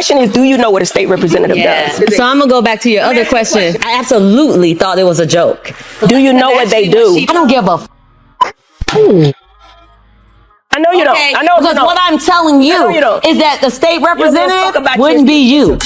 question is, do you know what a state representative does? So I'm gonna go back to your other question. I absolutely thought it was a joke. Do you know what they do? I don't give a I know you don't. I know because what I'm telling you is that the state representative wouldn't be you.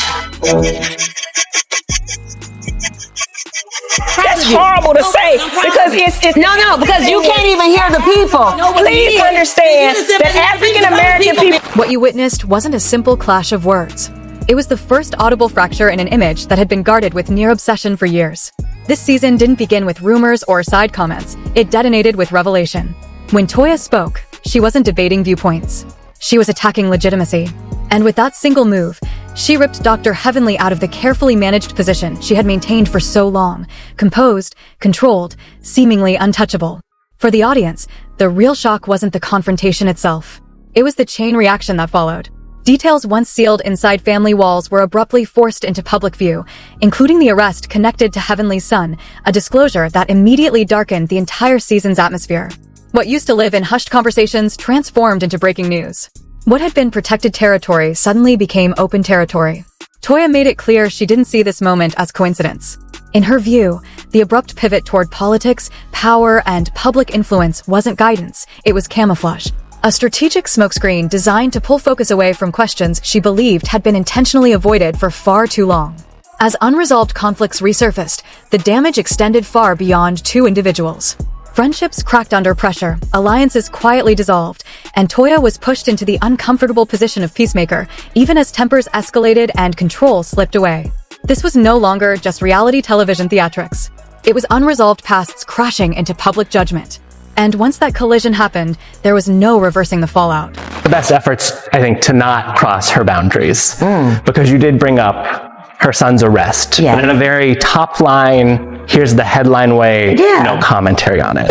That's horrible to say because it's no, because you can't even hear the people. Please understand that African American people. What you witnessed wasn't a simple clash of words. It was the first audible fracture in an image that had been guarded with near obsession for years. This season didn't begin with rumors or side comments. It detonated with revelation. When Toya spoke, she wasn't debating viewpoints. She was attacking legitimacy. And with that single move, she ripped Dr. Heavenly out of the carefully managed position she had maintained for so long, composed, controlled, seemingly untouchable. For the audience, the real shock wasn't the confrontation itself. It was the chain reaction that followed. Details once sealed inside family walls were abruptly forced into public view, including the arrest connected to Heavenly's son, a disclosure that immediately darkened the entire season's atmosphere. What used to live in hushed conversations transformed into breaking news. What had been protected territory suddenly became open territory. Toya made it clear she didn't see this moment as coincidence. In her view, the abrupt pivot toward politics, power, and public influence wasn't guidance, it was camouflage. A strategic smokescreen designed to pull focus away from questions she believed had been intentionally avoided for far too long. As unresolved conflicts resurfaced, the damage extended far beyond two individuals. Friendships cracked under pressure, alliances quietly dissolved, and Toya was pushed into the uncomfortable position of peacemaker, even as tempers escalated and control slipped away. This was no longer just reality television theatrics. It was unresolved pasts crashing into public judgment. And once that collision happened, there was no reversing the fallout. The best efforts, I think, to not cross her boundaries, because you did bring up her son's arrest, but in a very top line, here's the headline way, no commentary on it.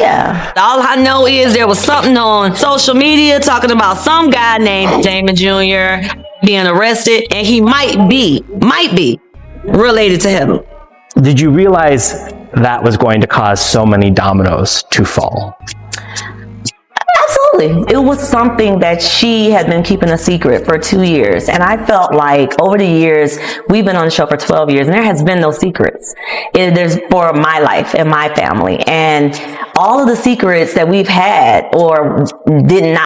All I know is there was something on social media talking about some guy named Damon Jr. being arrested, and he might be related to him. Did you realize that was going to cause so many dominoes to fall? Absolutely. It was something that she had been keeping a secret for 2 years. And I felt like over the years, we've been on the show for 12 years and there has been no secrets. There's for my life and my family. And all of the secrets that we've had or did not.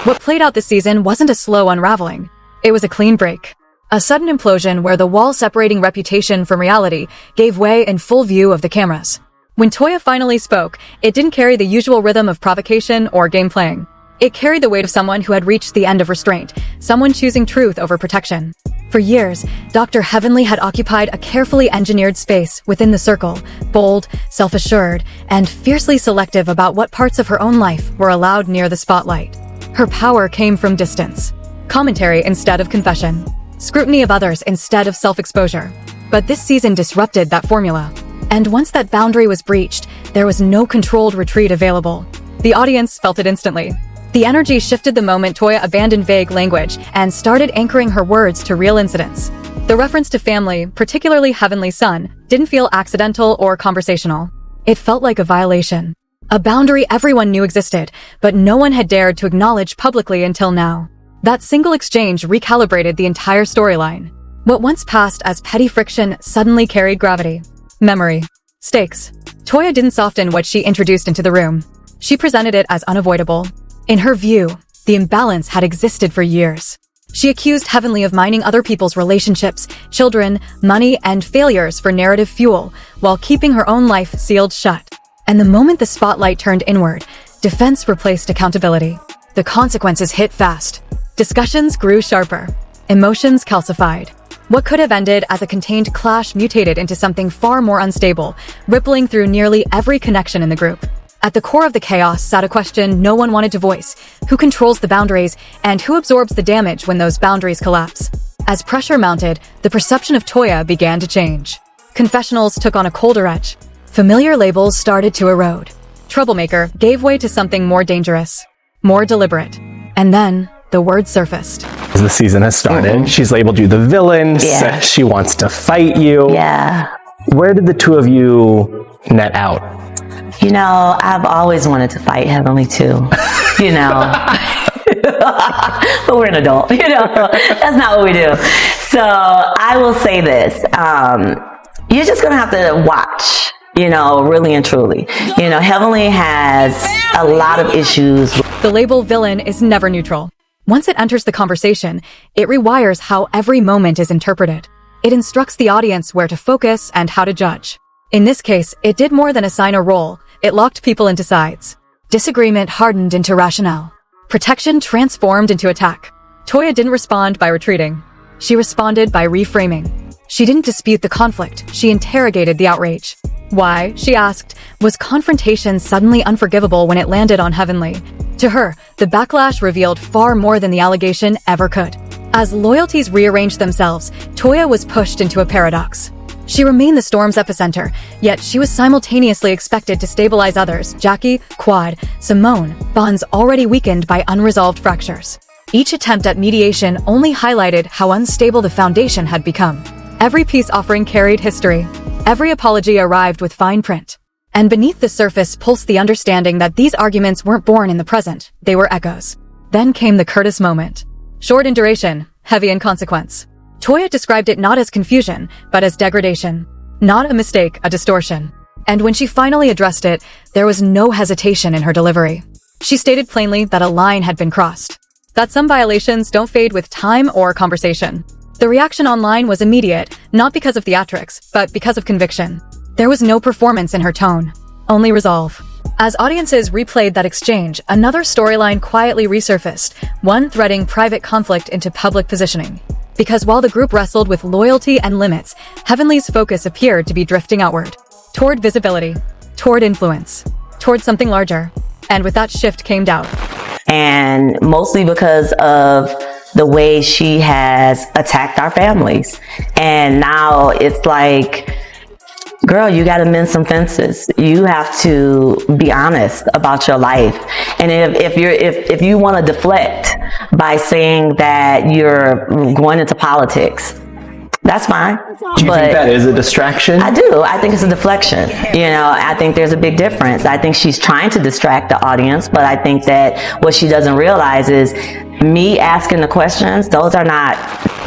What played out this season wasn't a slow unraveling. It was a clean break. A sudden implosion where the wall separating reputation from reality gave way in full view of the cameras. When Toya finally spoke, it didn't carry the usual rhythm of provocation or game playing. It carried the weight of someone who had reached the end of restraint, someone choosing truth over protection. For years, Dr. Heavenly had occupied a carefully engineered space within the circle, bold, self-assured, and fiercely selective about what parts of her own life were allowed near the spotlight. Her power came from distance. Commentary instead of confession. Scrutiny of others instead of self-exposure. But this season disrupted that formula. And once that boundary was breached, there was no controlled retreat available. The audience felt it instantly. The energy shifted the moment Toya abandoned vague language and started anchoring her words to real incidents. The reference to family, particularly Heavenly's son, didn't feel accidental or conversational. It felt like a violation. A boundary everyone knew existed, but no one had dared to acknowledge publicly until now. That single exchange recalibrated the entire storyline. What once passed as petty friction suddenly carried gravity. Memory. Stakes. Toya didn't soften what she introduced into the room. She presented it as unavoidable. In her view, the imbalance had existed for years. She accused Heavenly of mining other people's relationships, children, money, and failures for narrative fuel, while keeping her own life sealed shut. And the moment the spotlight turned inward, defense replaced accountability. The consequences hit fast. Discussions grew sharper. Emotions calcified. What could have ended as a contained clash mutated into something far more unstable, rippling through nearly every connection in the group. At the core of the chaos sat a question no one wanted to voice. Who controls the boundaries, and who absorbs the damage when those boundaries collapse? As pressure mounted, the perception of Toya began to change. Confessionals took on a colder edge. Familiar labels started to erode. Troublemaker gave way to something more dangerous, more deliberate. And then, the word surfaced. As the season has started, she's labeled you the villain, says she wants to fight you. Where did the two of you net out? You know, I've always wanted to fight Heavenly too. you know. But we're an adult, you know. That's not what we do. So I will say this. You're just going to have to watch, you know, really and truly. You know, Heavenly has a lot of issues. The label villain is never neutral. Once it enters the conversation, it rewires how every moment is interpreted. It instructs the audience where to focus and how to judge. In this case, it did more than assign a role. It locked people into sides. Disagreement hardened into rationale. Protection transformed into attack. Toya didn't respond by retreating. She responded by reframing. She didn't dispute the conflict. She interrogated the outrage. Why, she asked, was confrontation suddenly unforgivable when it landed on Heavenly? To her, the backlash revealed far more than the allegation ever could. As loyalties rearranged themselves, Toya was pushed into a paradox. She remained the storm's epicenter, yet she was simultaneously expected to stabilize others, Jackie, Quad, Simone, bonds already weakened by unresolved fractures. Each attempt at mediation only highlighted how unstable the foundation had become. Every peace offering carried history. Every apology arrived with fine print. And beneath the surface pulsed the understanding that these arguments weren't born in the present, they were echoes. Then came the Curtis moment. Short in duration, heavy in consequence. Toya described it not as confusion, but as degradation. Not a mistake, a distortion. And when she finally addressed it, there was no hesitation in her delivery. She stated plainly that a line had been crossed. That some violations don't fade with time or conversation. The reaction online was immediate, not because of theatrics, but because of conviction. There was no performance in her tone, only resolve. As audiences replayed that exchange, another storyline quietly resurfaced, one threading private conflict into public positioning. Because while the group wrestled with loyalty and limits, Heavenly's focus appeared to be drifting outward, toward visibility, toward influence, toward something larger. And with that shift came doubt. And mostly because of the way she has attacked our families. And now it's like, girl, you got to mend some fences. You have to be honest about your life. And if you want to deflect by saying that you're going into politics, that's fine. Do you think that is a distraction? I do. I think it's a deflection. You know, I think there's a big difference. I think she's trying to distract the audience, but I think that what she doesn't realize is me asking the questions, those are not.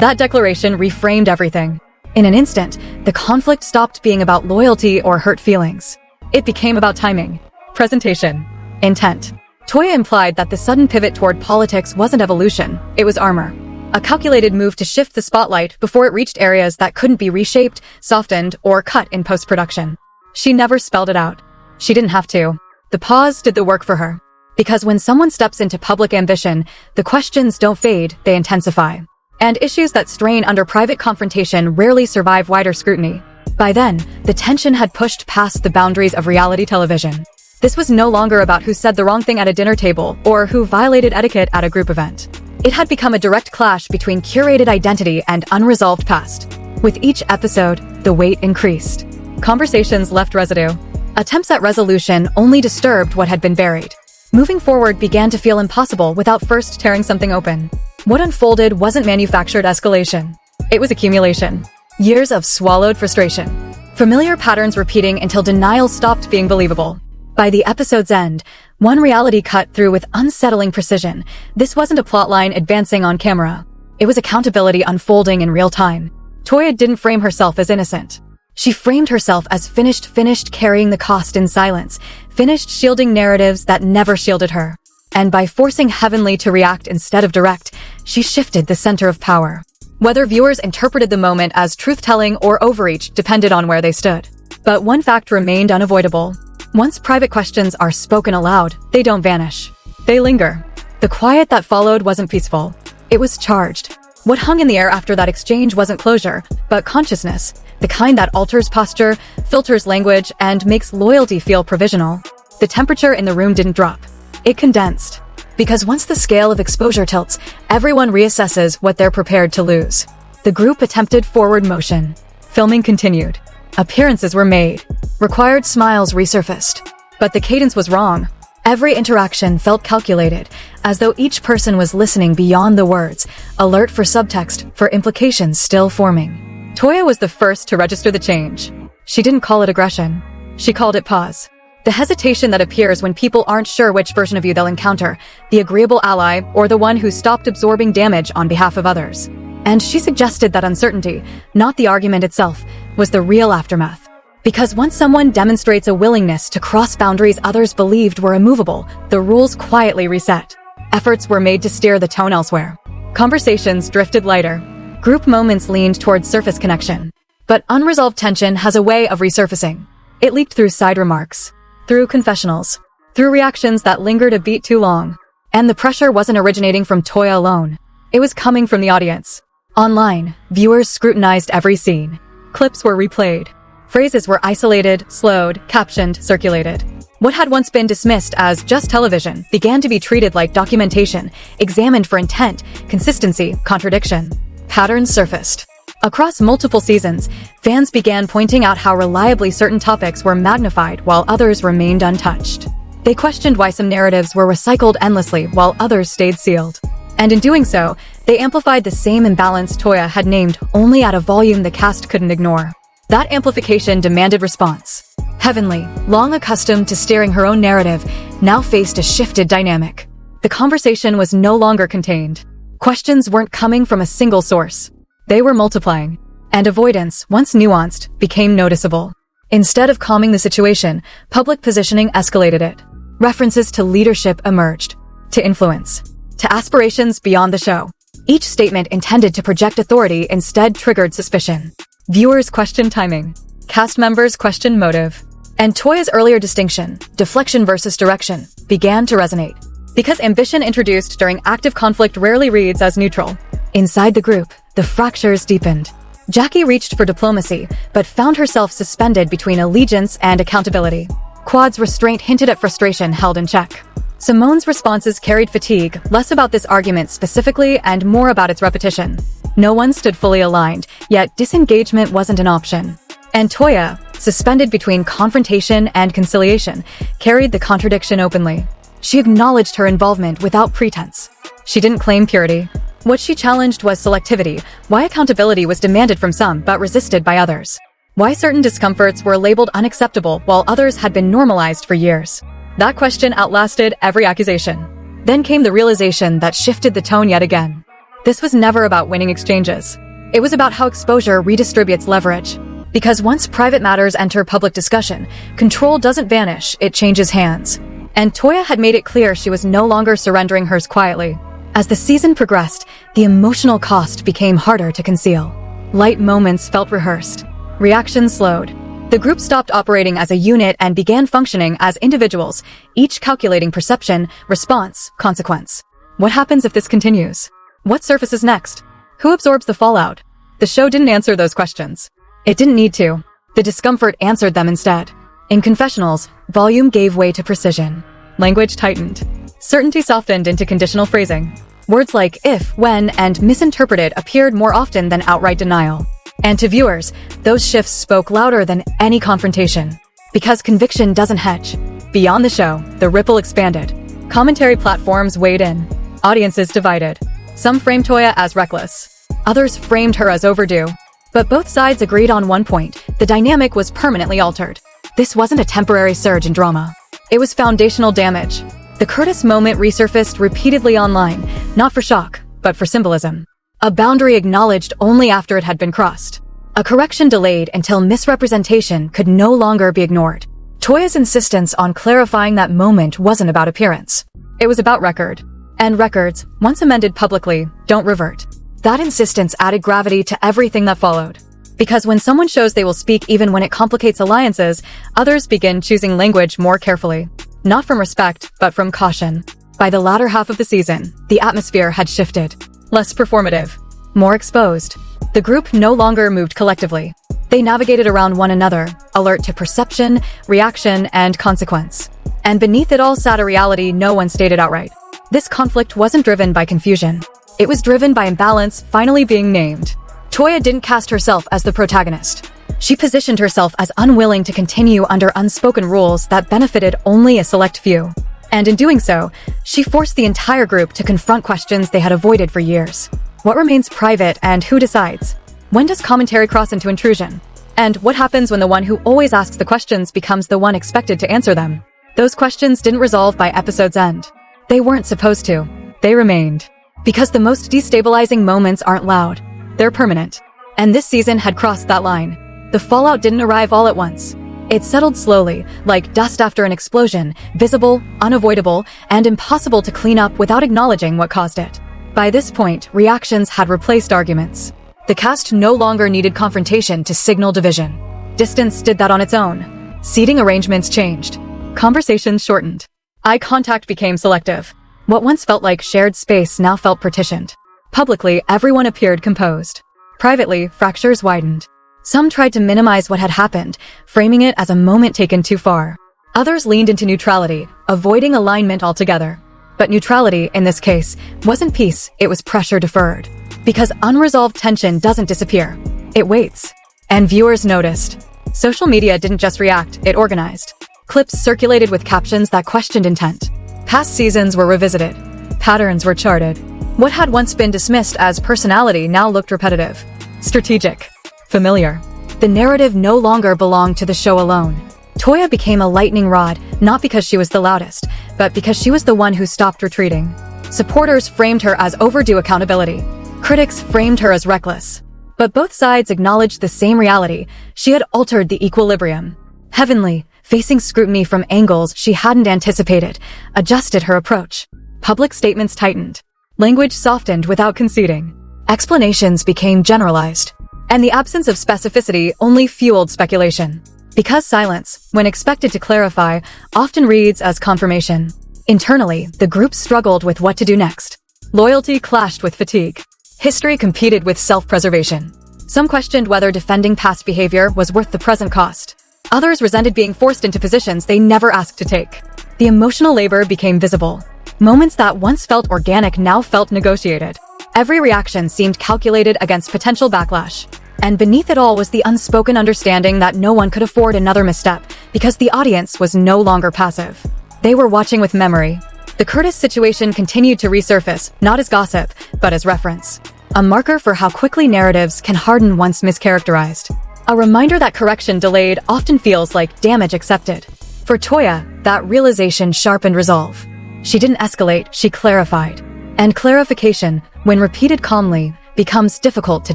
That declaration reframed everything. In an instant, the conflict stopped being about loyalty or hurt feelings. It became about timing, presentation, intent. Toya implied that the sudden pivot toward politics wasn't evolution, it was armor. A calculated move to shift the spotlight before it reached areas that couldn't be reshaped, softened, or cut in post-production. She never spelled it out. She didn't have to. The pause did the work for her. Because when someone steps into public ambition, the questions don't fade, they intensify. And issues that strain under private confrontation rarely survive wider scrutiny. By then, the tension had pushed past the boundaries of reality television. This was no longer about who said the wrong thing at a dinner table or who violated etiquette at a group event. It had become a direct clash between curated identity and unresolved past. With each episode, the weight increased. Conversations left residue. Attempts at resolution only disturbed what had been buried. Moving forward began to feel impossible without first tearing something open. What unfolded wasn't manufactured escalation. It was accumulation. Years of swallowed frustration. Familiar patterns repeating until denial stopped being believable. By the episode's end, one reality cut through with unsettling precision. This wasn't a plotline advancing on camera. It was accountability unfolding in real time. Toya didn't frame herself as innocent. She framed herself as finished carrying the cost in silence, finished shielding narratives that never shielded her. And by forcing Heavenly to react instead of direct, she shifted the center of power. Whether viewers interpreted the moment as truth-telling or overreach depended on where they stood. But one fact remained unavoidable. Once private questions are spoken aloud, they don't vanish. They linger. The quiet that followed wasn't peaceful. It was charged. What hung in the air after that exchange wasn't closure, but consciousness, the kind that alters posture, filters language, and makes loyalty feel provisional. The temperature in the room didn't drop. It condensed. Because once the scale of exposure tilts, everyone reassesses what they're prepared to lose. The group attempted forward motion. Filming continued. Appearances were made. Required smiles resurfaced. But the cadence was wrong. Every interaction felt calculated, as though each person was listening beyond the words, alert for subtext, for implications still forming. Toya was the first to register the change. She didn't call it aggression. She called it pause. The hesitation that appears when people aren't sure which version of you they'll encounter, the agreeable ally or the one who stopped absorbing damage on behalf of others. And she suggested that uncertainty, not the argument itself, was the real aftermath. Because once someone demonstrates a willingness to cross boundaries others believed were immovable, the rules quietly reset. Efforts were made to steer the tone elsewhere. Conversations drifted lighter. Group moments leaned towards surface connection. But unresolved tension has a way of resurfacing. It leaked through side remarks, through confessionals, through reactions that lingered a beat too long. And the pressure wasn't originating from Toya alone. It was coming from the audience. Online, viewers scrutinized every scene. Clips were replayed. Phrases were isolated, slowed, captioned, circulated. What had once been dismissed as just television began to be treated like documentation, examined for intent, consistency, contradiction. Patterns surfaced. Across multiple seasons, fans began pointing out how reliably certain topics were magnified while others remained untouched. They questioned why some narratives were recycled endlessly while others stayed sealed. And in doing so, they amplified the same imbalance Toya had named only at a volume the cast couldn't ignore. That amplification demanded response. Heavenly, long accustomed to steering her own narrative, now faced a shifted dynamic. The conversation was no longer contained. Questions weren't coming from a single source. They were multiplying. And avoidance, once nuanced, became noticeable. Instead of calming the situation, public positioning escalated it. References to leadership emerged. To influence. To aspirations beyond the show. Each statement intended to project authority instead triggered suspicion. Viewers questioned timing. Cast members questioned motive. And Toya's earlier distinction, deflection versus direction, began to resonate. Because ambition introduced during active conflict rarely reads as neutral. Inside the group, the fractures deepened. Jackie reached for diplomacy, but found herself suspended between allegiance and accountability. Quad's restraint hinted at frustration held in check. Simone's responses carried fatigue, less about this argument specifically and more about its repetition. No one stood fully aligned, yet disengagement wasn't an option. And Toya, suspended between confrontation and conciliation, carried the contradiction openly. She acknowledged her involvement without pretense. She didn't claim purity. What she challenged was selectivity, why accountability was demanded from some but resisted by others. Why certain discomforts were labeled unacceptable while others had been normalized for years. That question outlasted every accusation. Then came the realization that shifted the tone yet again. This was never about winning exchanges. It was about how exposure redistributes leverage. Because once private matters enter public discussion, control doesn't vanish, it changes hands. And Toya had made it clear she was no longer surrendering hers quietly. As the season progressed, the emotional cost became harder to conceal. Light moments felt rehearsed. Reactions slowed. The group stopped operating as a unit and began functioning as individuals, each calculating perception, response, consequence. What happens if this continues? What surfaces next? Who absorbs the fallout? The show didn't answer those questions. It didn't need to. The discomfort answered them instead. In confessionals, volume gave way to precision. Language tightened. Certainty softened into conditional phrasing. Words like if, when, and misinterpreted appeared more often than outright denial. And to viewers, those shifts spoke louder than any confrontation. Because conviction doesn't hedge. Beyond the show, the ripple expanded. Commentary platforms weighed in. Audiences divided. Some framed Toya as reckless. Others framed her as overdue. But both sides agreed on one point: the dynamic was permanently altered. This wasn't a temporary surge in drama. It was foundational damage. The Curtis moment resurfaced repeatedly online, not for shock, but for symbolism. A boundary acknowledged only after it had been crossed. A correction delayed until misrepresentation could no longer be ignored. Toya's insistence on clarifying that moment wasn't about appearance. It was about record. And records, once amended publicly, don't revert. That insistence added gravity to everything that followed. Because when someone shows they will speak even when it complicates alliances, others begin choosing language more carefully. Not from respect, but from caution. By the latter half of the season, the atmosphere had shifted. Less performative. More exposed. The group no longer moved collectively. They navigated around one another, alert to perception, reaction, and consequence. And beneath it all sat a reality no one stated outright. This conflict wasn't driven by confusion. It was driven by imbalance finally being named. Toya didn't cast herself as the protagonist. She positioned herself as unwilling to continue under unspoken rules that benefited only a select few. And in doing so, she forced the entire group to confront questions they had avoided for years. What remains private and who decides? When does commentary cross into intrusion? And what happens when the one who always asks the questions becomes the one expected to answer them? Those questions didn't resolve by episode's end. They weren't supposed to. They remained. Because the most destabilizing moments aren't loud. They're permanent. And this season had crossed that line. The fallout didn't arrive all at once. It settled slowly, like dust after an explosion, visible, unavoidable, and impossible to clean up without acknowledging what caused it. By this point, reactions had replaced arguments. The cast no longer needed confrontation to signal division. Distance did that on its own. Seating arrangements changed. Conversations shortened. Eye contact became selective. What once felt like shared space now felt partitioned. Publicly, everyone appeared composed. Privately, fractures widened. Some tried to minimize what had happened, framing it as a moment taken too far. Others leaned into neutrality, avoiding alignment altogether. But neutrality, in this case, wasn't peace, it was pressure deferred. Because unresolved tension doesn't disappear. It waits. And viewers noticed. Social media didn't just react, it organized. Clips circulated with captions that questioned intent. Past seasons were revisited. Patterns were charted. What had once been dismissed as personality now looked repetitive. Strategic. Familiar. The narrative no longer belonged to the show alone. Toya became a lightning rod, not because she was the loudest, but because she was the one who stopped retreating. Supporters framed her as overdue accountability. Critics framed her as reckless. But both sides acknowledged the same reality. She had altered the equilibrium. Heavenly, facing scrutiny from angles she hadn't anticipated, adjusted her approach. Public statements tightened. Language softened without conceding. Explanations became generalized. And the absence of specificity only fueled speculation. Because silence, when expected to clarify, often reads as confirmation. Internally, the group struggled with what to do next. Loyalty clashed with fatigue. History competed with self-preservation. Some questioned whether defending past behavior was worth the present cost. Others resented being forced into positions they never asked to take. The emotional labor became visible. Moments that once felt organic now felt negotiated. Every reaction seemed calculated against potential backlash. And beneath it all was the unspoken understanding that no one could afford another misstep because the audience was no longer passive. They were watching with memory. The Curtis situation continued to resurface, not as gossip, but as reference. A marker for how quickly narratives can harden once mischaracterized. A reminder that correction delayed often feels like damage accepted. For Toya, that realization sharpened resolve. She didn't escalate, she clarified. And clarification, when repeated calmly, becomes difficult to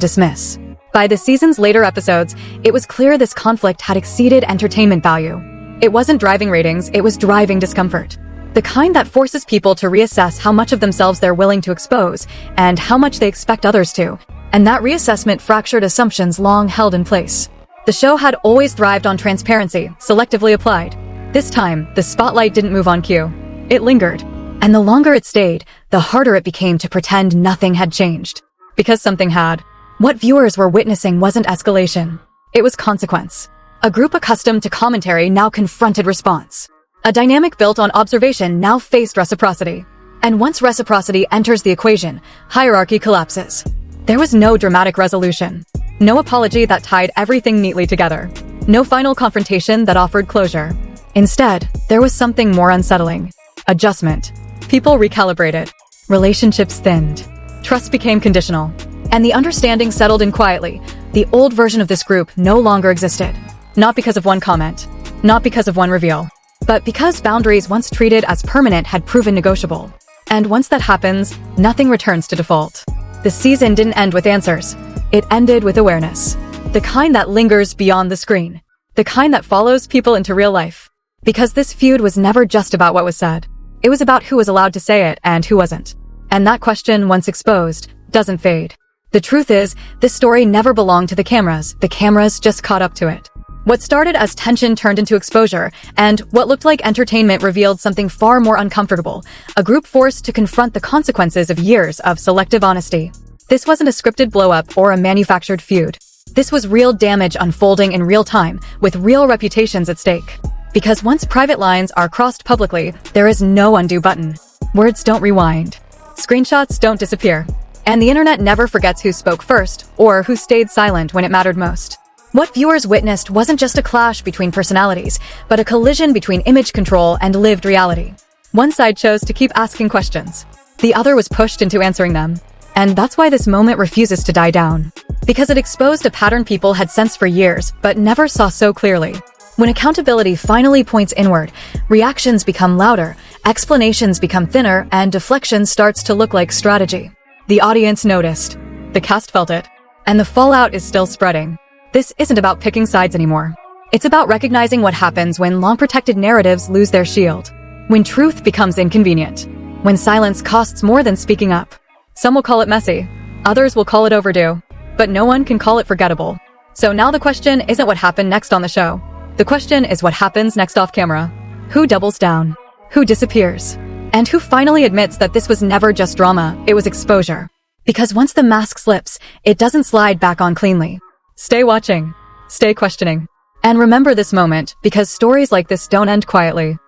dismiss. By the season's later episodes, it was clear this conflict had exceeded entertainment value. It wasn't driving ratings, it was driving discomfort. The kind that forces people to reassess how much of themselves they're willing to expose, and how much they expect others to. And that reassessment fractured assumptions long held in place. The show had always thrived on transparency, selectively applied. This time, the spotlight didn't move on cue. It lingered. And the longer it stayed, the harder it became to pretend nothing had changed. Because something had. What viewers were witnessing wasn't escalation. It was consequence. A group accustomed to commentary now confronted response. A dynamic built on observation now faced reciprocity. And once reciprocity enters the equation, hierarchy collapses. There was no dramatic resolution. No apology that tied everything neatly together. No final confrontation that offered closure. Instead, there was something more unsettling. Adjustment. People recalibrated. Relationships thinned. Trust became conditional. And the understanding settled in quietly. The old version of this group no longer existed. Not because of one comment. Not because of one reveal. But because boundaries once treated as permanent had proven negotiable. And once that happens, nothing returns to default. The season didn't end with answers. It ended with awareness. The kind that lingers beyond the screen. The kind that follows people into real life. Because this feud was never just about what was said. It was about who was allowed to say it and who wasn't. And that question, once exposed, doesn't fade. The truth is, this story never belonged to the cameras just caught up to it. What started as tension turned into exposure, and what looked like entertainment revealed something far more uncomfortable, a group forced to confront the consequences of years of selective honesty. This wasn't a scripted blow-up or a manufactured feud. This was real damage unfolding in real time, with real reputations at stake. Because once private lines are crossed publicly, there is no undo button. Words don't rewind. Screenshots don't disappear. And the internet never forgets who spoke first, or who stayed silent when it mattered most. What viewers witnessed wasn't just a clash between personalities, but a collision between image control and lived reality. One side chose to keep asking questions. The other was pushed into answering them. And that's why this moment refuses to die down. Because it exposed a pattern people had sensed for years, but never saw so clearly. When accountability finally points inward, reactions become louder, explanations become thinner, and deflection starts to look like strategy. The audience noticed. The cast felt it. And the fallout is still spreading. This isn't about picking sides anymore. It's about recognizing what happens when long-protected narratives lose their shield. When truth becomes inconvenient. When silence costs more than speaking up. Some will call it messy. Others will call it overdue. But no one can call it forgettable. So now the question isn't what happened next on the show. The question is what happens next off camera. Who doubles down? Who disappears? And who finally admits that this was never just drama, it was exposure. Because once the mask slips, it doesn't slide back on cleanly. Stay watching. Stay questioning. And remember this moment, because stories like this don't end quietly.